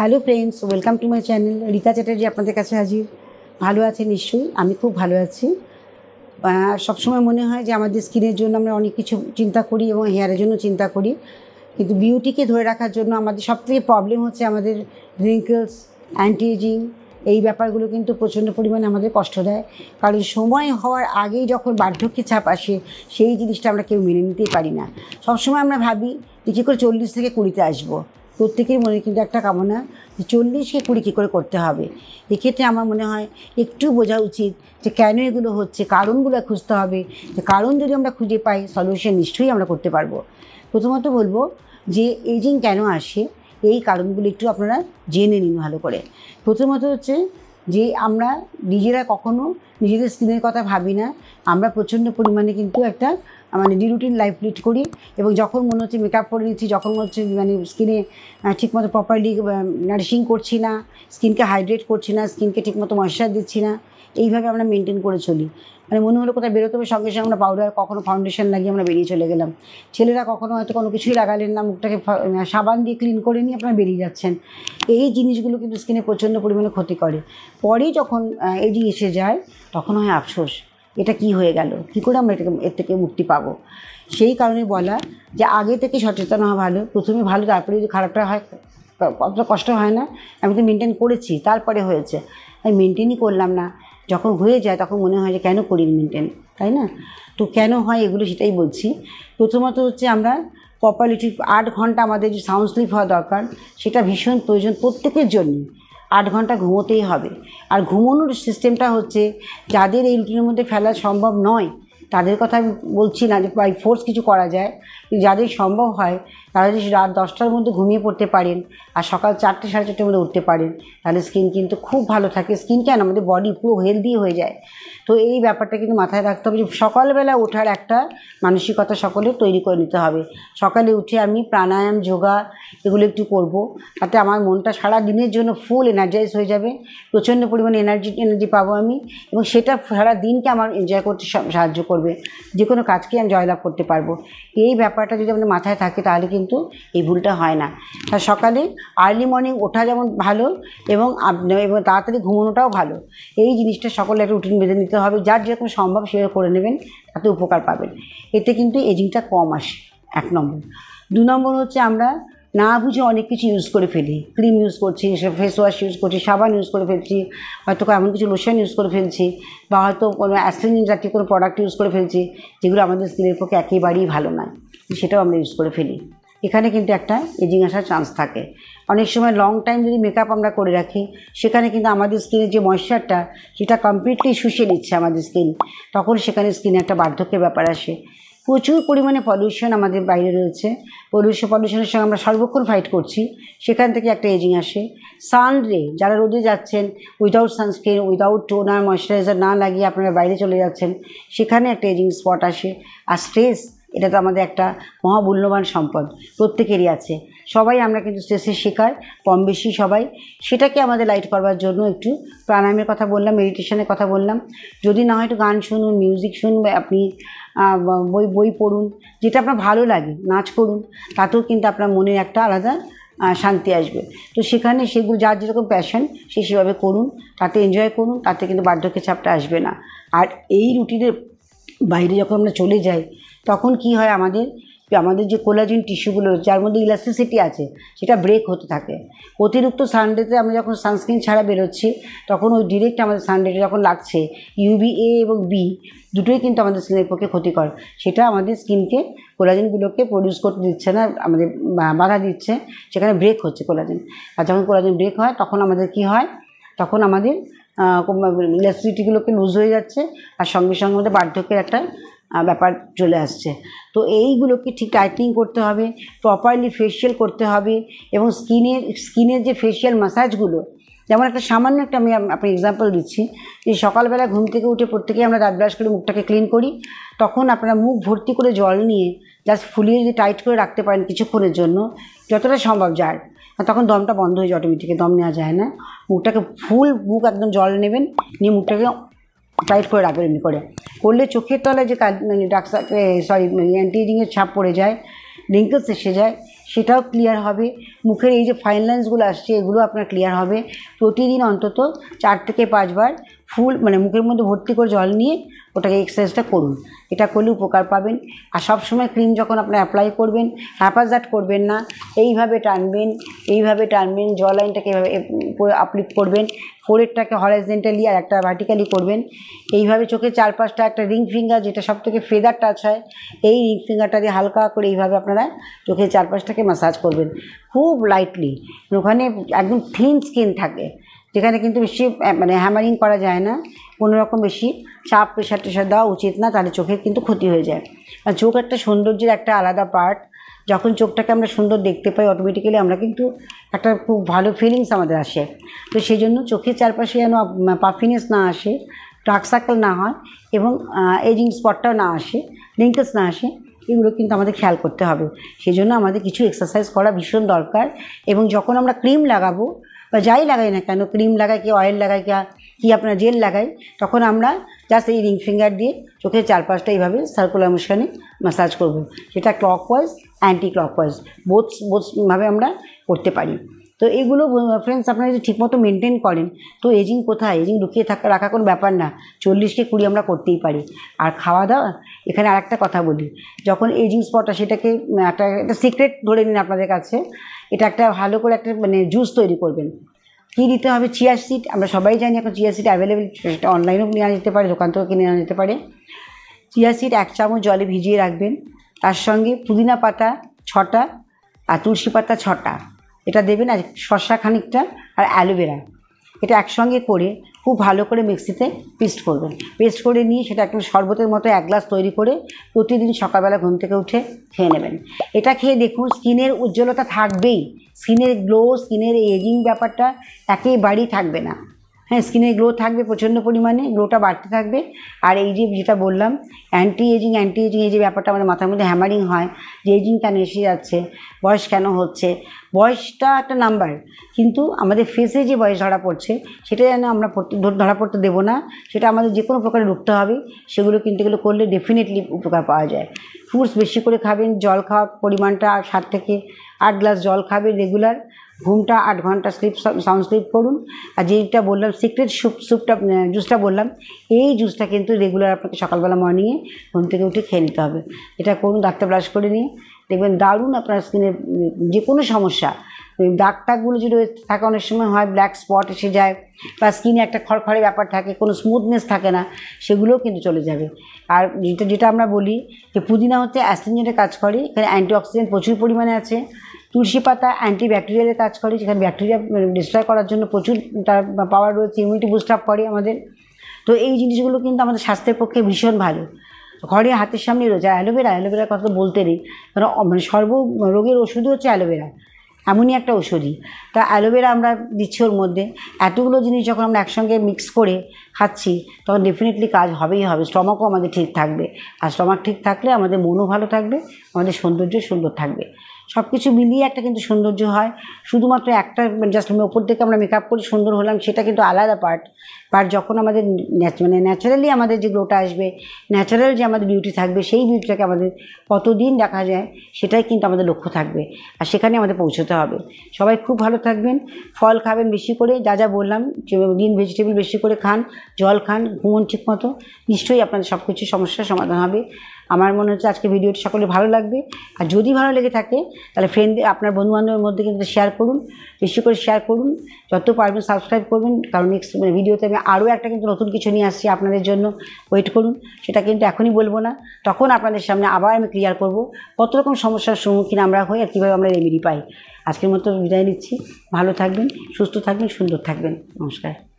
Hello friends, welcome to my channel. Rita Chatterjee আপনাদের কাছে হাজির। ভালো আছে নিশ্চয়ই? আমি খুব ভালো আছি। সবসময় মনে হয় যে আমাদের স্কিনের জন্য আমরা অনেক কিছু চিন্তা করি এবং হেয়ারের জন্য চিন্তা করি, কিন্তু বিউটিকে ধরে রাখার জন্য আমাদের সবথেকে প্রবলেম হচ্ছে আমাদের রিঙ্কেলস, অ্যান্টি এজিং, এই ব্যাপারগুলো কিন্তু প্রচণ্ড পরিমাণে আমাদের কষ্ট দেয়। কারণ সময় হওয়ার আগেই যখন বার্ধক্যের ছাপ আসে, সেই জিনিসটা আমরা কেউ মেনে নিতেই পারি না। সবসময় আমরা ভাবি যে কী করে 40 থেকে 20-তে আসবো। প্রত্যেকের মনে কিন্তু একটা কামনা যে 40-কে 20 কী করে করতে হবে। এক্ষেত্রে আমার মনে হয় একটু বোঝা উচিত যে কেন এগুলো হচ্ছে, কারণগুলো খুঁজতে হবে। যে কারণ যদি আমরা খুঁজে পাই, সলিউশন নিশ্চয়ই আমরা করতে পারবো। প্রথমত বলবো যে এজিং কেন আসে, এই কারণগুলো একটু আপনারা জেনে নিন ভালো করে। প্রথমত হচ্ছে যে আমরা নিজেরা কখনো নিজেদের স্কিনের কথা ভাবি না। আমরা প্রচণ্ড পরিমাণে কিন্তু একটা ডিরুটিন লাইফ লিড করি, এবং যখন মনে হচ্ছে মেকআপ করে নিচ্ছি, যখন মনে হচ্ছে স্কিনে ঠিকমতো প্রপারলি নারিশিং করছি না, স্কিনকে হাইড্রেট করছি না, স্কিনকে ঠিকমতো ময়েশ্চার দিচ্ছি না, এইভাবে আমরা মেনটেন করে চলি। মনে হলো কোথায় বেরোতে হবে, সঙ্গে সঙ্গে আমরা পাউডার, কখনো ফাউন্ডেশন লাগিয়ে আমরা বেরিয়ে চলে গেলাম। ছেলেরা কখনো হয়তো কোনো কিছুই লাগালেন না, মুখটাকে সাবান দিয়ে ক্লিন করে নিয়ে আপনারা বেরিয়ে যাচ্ছেন। এই জিনিসগুলো কিন্তু স্কিনে প্রচণ্ড পরিমাণে ক্ষতি করে। পরেই যখন এজিং এসে যায়, তখন হয় আফসোস, এটা কি হয়ে গেল, কী করে আমরা এর থেকে মুক্তি পাবো। সেই কারণে বলা যে আগে থেকে সচেতন হওয়া ভালো। প্রথমে ভালো, তারপরে যদি খারাপটা হয় অতটা কষ্ট হয় না। আমি তো মেনটেন করেছি, তারপরে হয়েছে, আমি মেনটেনই করলাম না। যখন হয়ে যায় তখন মনে হয় যে কেন করিনি মেনটেন, তাই না? তো কেন হয় এগুলো সেটাই বলছি। প্রথমত হচ্ছে আমরা প্রপারলি 8 ঘন্টা আমাদের যে সাউন্ড স্লিপ হওয়া দরকার, সেটা ভীষণ প্রয়োজন প্রত্যেকের জন্য। 8 ঘন্টা ঘুমোতেই হবে। আর ঘুমানোর সিস্টেমটা হচ্ছে, যাদের এই রুটিনের মধ্যে ফেলা সম্ভব নয় তাদের কথা আমি বলছি না যে বাই ফোর্স কিছু করা যায়, যাদের সম্ভব হয় তারা যদি রাত 10টার মধ্যে ঘুমিয়ে পড়তে পারেন আর সকাল 4টে, 4:30টার মধ্যে উঠতে পারেন, তাহলে স্কিন কিন্তু খুব ভালো থাকে। স্কিন কেন, আমাদের বডি পুরো হেলদি হয়ে যায়। তো এই ব্যাপারটা কিন্তু মাথায় রাখতে হবে যে সকালবেলা ওঠার একটা মানসিকতা সকলের তৈরি করে নিতে হবে। সকালে উঠে আমি প্রাণায়াম, যোগা এগুলো একটু করব, তাতে আমার মনটা সারা দিনের জন্য ফুল এনার্জাইজ হয়ে যাবে। প্রচণ্ড পরিমাণে এনার্জি পাবো আমি, এবং সেটা সারা দিনকে আমার এনজয় করতে সাহায্য করবে। যে কোনো কাজকে আমি জয়লাভ করতে পারবো। এই ব্যাপারটা যদি আমাদের মাথায় থাকে, তাহলে কিন্তু এই ভুলটা হয় না। আর সকালে আর্লি মর্নিং ওঠা যেমন ভালো, এবং তাড়াতাড়ি ঘুমানোটাও ভালো। এই জিনিসটা সকলে একটা রুটিন বেঁধে নিতে হবে। যার যেরকম সম্ভব সেভাবে করে নেবেন, তাতে উপকার পাবেন। এতে কিন্তু এজিংটা কম আসে, 1 নম্বর। 2 নম্বর হচ্ছে আমরা না বুঝে অনেক কিছু ইউজ করে ফেলি। ক্রিম ইউজ করছি, ফেস ওয়াশ ইউজ করছি, সাবান ইউজ করে ফেলছি, হয়তো এমন কিছু লোশন ইউজ করে ফেলছি, বা হয়তো কোনো অ্যাস্ট্রিজেন্ট জাতীয় কোনো প্রোডাক্ট ইউজ করে ফেলছি, যেগুলো আমাদের স্কিনের পক্ষে একেবারেই ভালো নয়, সেটাও আমরা ইউজ করে ফেলি। এখানে কিন্তু একটা এজিং আসার চান্স থাকে। অনেক সময় লং টাইম যদি মেকআপ আমরা করে রাখি, সেখানে কিন্তু আমাদের স্কিনের যে ময়েশ্চারটা, সেটা কমপ্লিটলি শুষে নিচ্ছে আমাদের স্কিন। তখন সেখানে স্কিনে একটা বার্ধক্যের ব্যাপার আসে। প্রচুর পরিমাণে পলিউশন আমাদের বাইরে রয়েছে। পলিউশনের সঙ্গে আমরা সর্বক্ষণ ফাইট করছি, সেখান থেকে একটা এজিং আসে। সানরে, যারা রোদে যাচ্ছেন without sunscreen, without toner, moisturiser না লাগিয়ে আপনারা বাইরে চলে যাচ্ছেন, সেখানে একটা এজিং স্পট আসে। আর স্ট্রেস, এটা তো আমাদের একটা মহামূল্যবান সম্পদ, প্রত্যেকেরই আছে। সবাই আমরা কিন্তু স্ট্রেসের শিকার, কম বেশি সবাই। সেটাকে আমাদের লাইট করবার জন্য একটু প্রাণায়ামের কথা বললাম, মেডিটেশনের কথা বললাম। যদি না হয় একটু গান শুনুন, মিউজিক শুনবে, আপনি বই পড়ুন, যেটা আপনার ভালো লাগে, নাচ করুন, তাতেও কিন্তু আপনার মনে একটা আলাদা শান্তি আসবে। তো সেখানে সেগুলো যার যেরকম প্যাশন সে সেভাবে করুন, তাতে এনজয় করুন, তাতে কিন্তু বার্ধক্যের চাপটা আসবে না। আর এই রুটিনের বাইরে যখন আমরা চলে যাই, তখন কি হয়, আমাদের যে কোলাজেন টিস্যুগুলো, যার মধ্যে ইলাস্টিসিটি আছে, সেটা ব্রেক হতে থাকে। অতিরিক্ত সানডেতে আমরা যখন সানস্ক্রিন ছাড়া বেরোচ্ছি, তখন ওই ডিরেক্ট আমাদের সানডেতে যখন লাগছে, UVA এবং B দুটোই কিন্তু আমাদের স্কিনের পক্ষে ক্ষতিকর। সেটা আমাদের স্কিনকে, কোলাজেনগুলোকে প্রডিউস করতে দিচ্ছে না, আমাদের বাধা দিচ্ছে। সেখানে ব্রেক হচ্ছে কোলাজেন। আর যখন কোলাজেন ব্রেক হয়, তখন আমাদের কি হয়, তখন আমাদের ইলাস্টিসিটিগুলোকে লুজ হয়ে যাচ্ছে, আর সঙ্গে সঙ্গে আমাদের বার্ধক্যের একটা ব্যাপার চলে আসছে। তো এইগুলোকে ঠিক টাইটনিং করতে হবে, প্রপারলি ফেশিয়াল করতে হবে, এবং স্কিনের যে ফেশিয়াল ম্যাসাজগুলো, যেমন একটা সামান্য একটা আমি আপনি এক্সাম্পল দিচ্ছি, যে সকালবেলা ঘুম থেকে উঠে প্রত্যেকেই আমরা দাঁত ব্রাশ করে মুখটাকে ক্লিন করি। তখন আপনারা মুখ ভর্তি করে জল নিয়ে জাস্ট ফুলিয়ে যদি টাইট করে রাখতে পারেন কিছুক্ষণের জন্য, যতটা সম্ভব যায়, তখন দমটা বন্ধ হয়ে যায়, অটোমেটিক্যালি দম নেওয়া যায় না। মুখটাকে মুখ একদম জল নেবেন, নিয়ে মুখটাকে টাইট করে রাখবেন। এমনি করলে চোখের তলায় যে অ্যান্টি এজিংয়ের ছাপ পড়ে যায়, রিঙ্কেলস এসে যায়, সেটাও ক্লিয়ার হবে। মুখের এই যে ফাইন লাইন্সগুলো আসছে এগুলো আপনার ক্লিয়ার হবে। প্রতিদিন অন্তত 4 থেকে 5 বার ফুল মানে মুখের মধ্যে ভর্তি করে জল নিয়ে ওটাকে এক্সারসাইজটা করুন। এটা করলে উপকার পাবেন। আর সবসময় ক্রিম যখন আপনারা অ্যাপ্লাই করবেন হ্যাপাজার্ট করবেন না, এইভাবে টানবেন, জ লাইনটাকে এইভাবে আপলিফ্ট করবেন, ফোরহেডটাকে হরাইজন্টালি আর একটা ভার্টিক্যালি করবেন। এইভাবে চোখের চারপাশটা একটা রিং ফিঙ্গার, যেটা সব থেকে ফেদার টাচ হয়, এই রিং ফিঙ্গারটা দিয়ে হালকা করে এইভাবে আপনারা চোখের চারপাশটাকে ম্যাসাজ করবেন খুব লাইটলি। ওখানে একদম থিন স্কিন থাকে, যেখানে কিন্তু বেশি মানে হ্যামারিং করা যায় না, কোনো রকম বেশি চাপ প্রেশার টেশার দেওয়া উচিত না, তাহলে চোখের কিন্তু ক্ষতি হয়ে যায়। আর চোখ একটা সৌন্দর্যের একটা আলাদা পার্ট। যখন চোখটাকে আমরা সুন্দর দেখতে পাই অটোমেটিক্যালি আমরা কিন্তু একটা খুব ভালো ফিলিংস আমাদের আসে। তো সেই জন্য চোখের চারপাশে যেন পাফিনেস না আসে, ডার্ক সার্কেল না হয় এবং এজিং স্পটটাও না আসে, রিঙ্কেলস না আসে, এগুলো কিন্তু আমাদের খেয়াল করতে হবে। সেই জন্য আমাদের কিছু এক্সারসাইজ করা ভীষণ দরকার। এবং যখন আমরা ক্রিম লাগাবো বা যাই লাগাই না কেন, ক্রিম লাগাই কি অয়েল লাগাই কি আপনার জেল লাগাই, তখন আমরা জাস্ট এই রিং ফিঙ্গার দিয়ে চোখের চারপাশটা এইভাবে সার্কুলার মোশনে ম্যাসাজ করব। সেটা ক্লকওয়াইজ অ্যান্টি ক্লকওয়াইজ বোথভাবে আমরা করতে পারি। তো এগুলো ফ্রেন্ডস আপনারা যদি ঠিকমতো মেনটেন করেন তো এজিং কোথায়, এজিং লুকিয়ে রাখা কোনো ব্যাপার না। 40 কে 20 আমরা করতেই পারি। আর খাওয়া দাওয়া, এখানে আরেকটা কথা বলি, যখন এজিং স্পটটা সেটাকে একটা সিক্রেট ধরে নিন আপনাদের কাছে, এটা একটা ভালো করে একটা মানে জুস তৈরি করবেন। কী দিতে হবে? Chia seed. আমরা সবাই জানি এখন চিয়া সিড অ্যাভেলেবেল, সেটা অনলাইনেও নেওয়া যেতে পারে, দোকান থেকেও কিনে নেওয়া যেতে পারে। চিয়া সিড 1 চামচ জলে ভিজিয়ে রাখবেন, তার সঙ্গে পুদিনা পাতা 6টা আর তুলসী পাতা 6টা, এটা দেবেন, আর শসা খানিকটা আর অ্যালোভেরা, এটা একসঙ্গে করে খুব ভালো করে মিক্সিতে পেস্ট করবেন। পেস্ট করে নিয়ে সেটা একটু শরবতের মতো 1 গ্লাস তৈরি করে প্রতিদিন সকালবেলা ঘুম থেকে উঠে খেয়ে নেবেন। এটা খেয়ে দেখুন স্কিনের উজ্জ্বলতা থাকবেই, স্কিনের গ্লো, স্কিনের এজিং ব্যাপারটা একেবারেই থাকবে না। হ্যাঁ, স্কিনের গ্লো থাকবে প্রচণ্ড পরিমাণে, গ্লোটা বাড়তে থাকবে। আর এই যে যেটা বললাম অ্যান্টি এজিং এই যে ব্যাপারটা আমাদের মাথার মধ্যে হ্যামারিং হয় যে এজিং কেন এসে যাচ্ছে, বয়স কেন হচ্ছে, বয়সটা একটা নাম্বার, কিন্তু আমাদের ফেসে যে বয়স ধরা পড়ছে সেটা যেন আমরা ধরা পড়তে দেবো না। সেটা আমাদের যে কোনো প্রকারে রুখতে হবে। সেগুলো কিন্তু এগুলো করলে ডেফিনেটলি উপকার পাওয়া যায়। ফ্রুটস বেশি করে খাবেন, জল খাওয়ার পরিমাণটা 7 থেকে 8 গ্লাস জল খাবেন রেগুলার। ঘুমটা 8 ঘন্টা সাউন্ড স্লিপ করুন। আর যেটা বললাম সিক্রেট জুসটা বললাম, এই জুসটা কিন্তু রেগুলার আপনাকে সকালবেলা মর্নিংয়ে ঘুম থেকে উঠে খেয়ে নিতে হবে। এটা করুন, দাঁতটা ব্রাশ করে নিয়ে দেখবেন দারুণ আপনার স্কিনের যে কোনো সমস্যা, দাগ টাগগুলো যদি থাকে, অনেক সময় হয় ব্ল্যাক স্পট এসে যায় বা স্কিনে একটা খড়খড়ে ব্যাপার থাকে, কোনো স্মুথনেস থাকে না, সেগুলোও কিন্তু চলে যাবে। আর যেটা আমরা বলি যে পুদিনা হচ্ছে অ্যাস্ট্রিনজেন্টের কাজ করে, এখানে অ্যান্টিঅক্সিডেন্ট প্রচুর পরিমাণে আছে। তুলসী পাতা অ্যান্টিব্যাকটেরিয়ালের কাজ করে, যেখানে ব্যাকটেরিয়া ডিস্ট্রয় করার জন্য প্রচুর তার পাওয়ার রয়েছে, ইমিউনিটি বুস্ট আপ করে আমাদের। তো এই জিনিসগুলো কিন্তু আমাদের স্বাস্থ্যের পক্ষে ভীষণ ভালো। ঘরে হাতের সামনে রয়েছে অ্যালোভেরার কথা তো বলতে নেই, কারণ মানে রোগের ওষুধই হচ্ছে অ্যালোভেরা, এমনই একটা ওষুধই। তা অ্যালোভেরা আমরা দিচ্ছি ওর মধ্যে। এতগুলো জিনিস যখন আমরা একসঙ্গে মিক্স করে খাচ্ছি তখন ডেফিনেটলি কাজ হবেই হবে। স্টমাকও আমাদের ঠিক থাকবে, আর স্টমাক ঠিক থাকলে আমাদের মনও ভালো থাকবে, আমাদের সৌন্দর্য সুন্দর থাকবে। সব কিছু মিলিয়ে একটা কিন্তু সৌন্দর্য হয়। শুধুমাত্র একটা জাস্ট ওপর থেকে আমরা মেকআপ করি সুন্দর হলাম, সেটা কিন্তু আলাদা পার্ট। যখন আমাদের মানে ন্যাচারালি আমাদের যে গ্লোটা আসবে, ন্যাচারাল যে আমাদের বিউটি থাকবে, সেই বিউটিটাকে আমাদের কতদিন দেখা যায় সেটাই কিন্তু আমাদের লক্ষ্য থাকবে, আর সেখানে আমাদের পৌঁছতে হবে। সবাই খুব ভালো থাকবেন, ফল খাবেন বেশি করে, যা বললাম, গ্রিন ভেজিটেবল বেশি করে খান, জল খান, ঘুমন ঠিক মতো, নিশ্চয়ই আপনাদের সব কিছু সমস্যার সমাধান হবে। আমার মনে হচ্ছে আজকে ভিডিওটি সকলে ভালো লাগবে। আর যদি ভালো লেগে থাকে তাহলে আপনার বন্ধুবান্ধবের মধ্যে কিন্তু শেয়ার করুন, বেশি করে শেয়ার করুন, যত পারবেন সাবস্ক্রাইব করবেন, কারণ নেক্সট ভিডিওতে আমি আরও একটা কিন্তু নতুন কিছু নিয়ে আসছি আপনাদের জন্য। ওয়েট করুন, সেটা কিন্তু এখনই বলবো না, তখন আপনাদের সামনে আবার আমি ক্লিয়ার করব কত রকম সমস্যার সম্মুখীন আমরা হই আর কীভাবে আমরা রেমেডি পাই। আজকের মতো বিদায় নিচ্ছি। ভালো থাকবেন, সুস্থ থাকবেন, সুন্দর থাকবেন। নমস্কার।